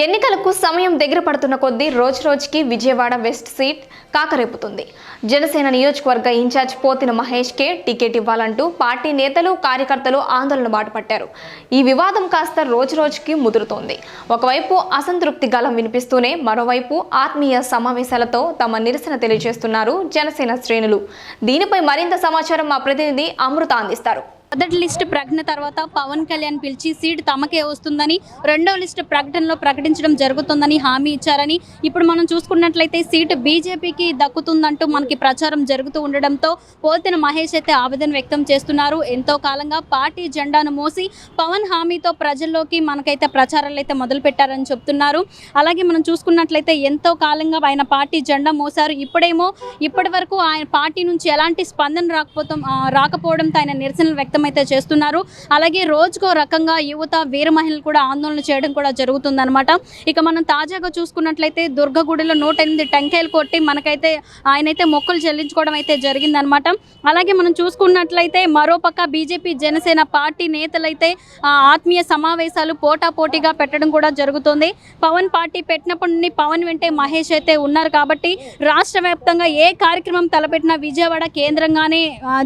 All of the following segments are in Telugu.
ఎన్నికలకు సమయం దగ్గర పడుతున్న కొద్దీ రోజురోజుకి విజయవాడ వెస్ట్ సీట్ కాకరేపుతుంది. జనసేన నియోజకవర్గ ఇన్ఛార్జ్ పోతిన మహేష్కే టికెట్ ఇవ్వాలంటూ పార్టీ నేతలు కార్యకర్తలు ఆందోళన బాటపట్టారు. ఈ వివాదం కాస్త రోజురోజుకి ముదురుతోంది. ఒకవైపు అసంతృప్తి గళం వినిపిస్తూనే మరోవైపు ఆత్మీయ సమావేశాలతో తమ నిరసన తెలియజేస్తున్నారు జనసేన శ్రేణులు. దీనిపై మరింత సమాచారం మా ప్రతినిధి అమృత అందిస్తారు. మొదటి లిస్టు ప్రకటన తర్వాత పవన్ కళ్యాణ్ పిలిచి సీటు తమకే వస్తుందని, రెండో లిస్టు ప్రకటనలో ప్రకటించడం జరుగుతుందని హామీ ఇచ్చారని, ఇప్పుడు మనం చూసుకున్నట్లయితే సీటు బీజేపీకి దక్కుతుందంటూ మనకి ప్రచారం జరుగుతూ ఉండడంతో పోతిన మహేష్ అయితే ఆవేదన వ్యక్తం చేస్తున్నారు. ఎంతో కాలంగా పార్టీ జెండాను మోసి పవన్ హామీతో ప్రజల్లోకి మనకైతే ప్రచారాలు అయితే మొదలుపెట్టారని చెప్తున్నారు. అలాగే మనం చూసుకున్నట్లయితే ఎంతో కాలంగా ఆయన పార్టీ జెండా మోసారు. ఇప్పటి వరకు ఆయన పార్టీ నుంచి ఎలాంటి స్పందన రాకపోవడంతో ఆయన నిరసనలు వ్యక్తం అయితే చేస్తున్నారు. అలాగే రోజుకో రకంగా యువత వీర మహిళలు కూడా ఆందోళన చేయడం కూడా జరుగుతుందన్నమాట. ఇక మనం తాజాగా చూసుకున్నట్లయితే దుర్గగుడిలో 108 టెంకాయలు కొట్టి మనకైతే ఆయనైతే మొక్కులు చెల్లించుకోవడం అయితే జరిగిందనమాట. అలాగే మనం చూసుకున్నట్లయితే మరోపక్క బీజేపీ జనసేన పార్టీ నేతలైతే ఆత్మీయ సమావేశాలు పోటాపోటీగా పెట్టడం కూడా జరుగుతుంది. పవన్ పార్టీ పెట్టినప్పటి నుండి పవన్ వెంటే మహేష్ అయితే ఉన్నారు కాబట్టి రాష్ట్ర వ్యాప్తంగా ఏ కార్యక్రమం తలపెట్టినా విజయవాడ కేంద్రంగానే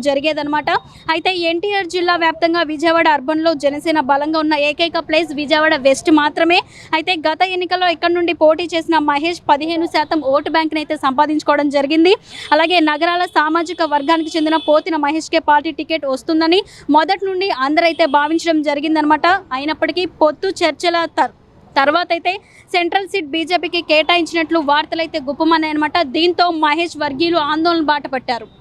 జరిగేదనమాట. అయితే ఎన్టీఆర్ జిల్లా వ్యాప్తంగా విజయవాడ అర్బన్లో జనసేన బలంగా ఉన్న ఏకైక ప్లేస్ విజయవాడ వెస్ట్ మాత్రమే. అయితే గత ఎన్నికల్లో ఇక్కడ నుండి పోటీ చేసిన మహేష్ 15% ఓటు బ్యాంక్ని అయితే సంపాదించుకోవడం జరిగింది. అలాగే నగరాల సామాజిక వర్గానికి చెందిన పోతిన మహేష్కే పార్టీ టికెట్ వస్తుందని మొదటి నుండి అందరైతే భావించడం జరిగిందనమాట. అయినప్పటికీ పొత్తు చర్చల తర్వాత అయితే సెంట్రల్ సీట్ బీజేపీకి కేటాయించినట్లు వార్తలైతే గుప్పమన్నాయన్నమాట. దీంతో మహేష్ వర్గీయులు ఆందోళన బాట పట్టారు.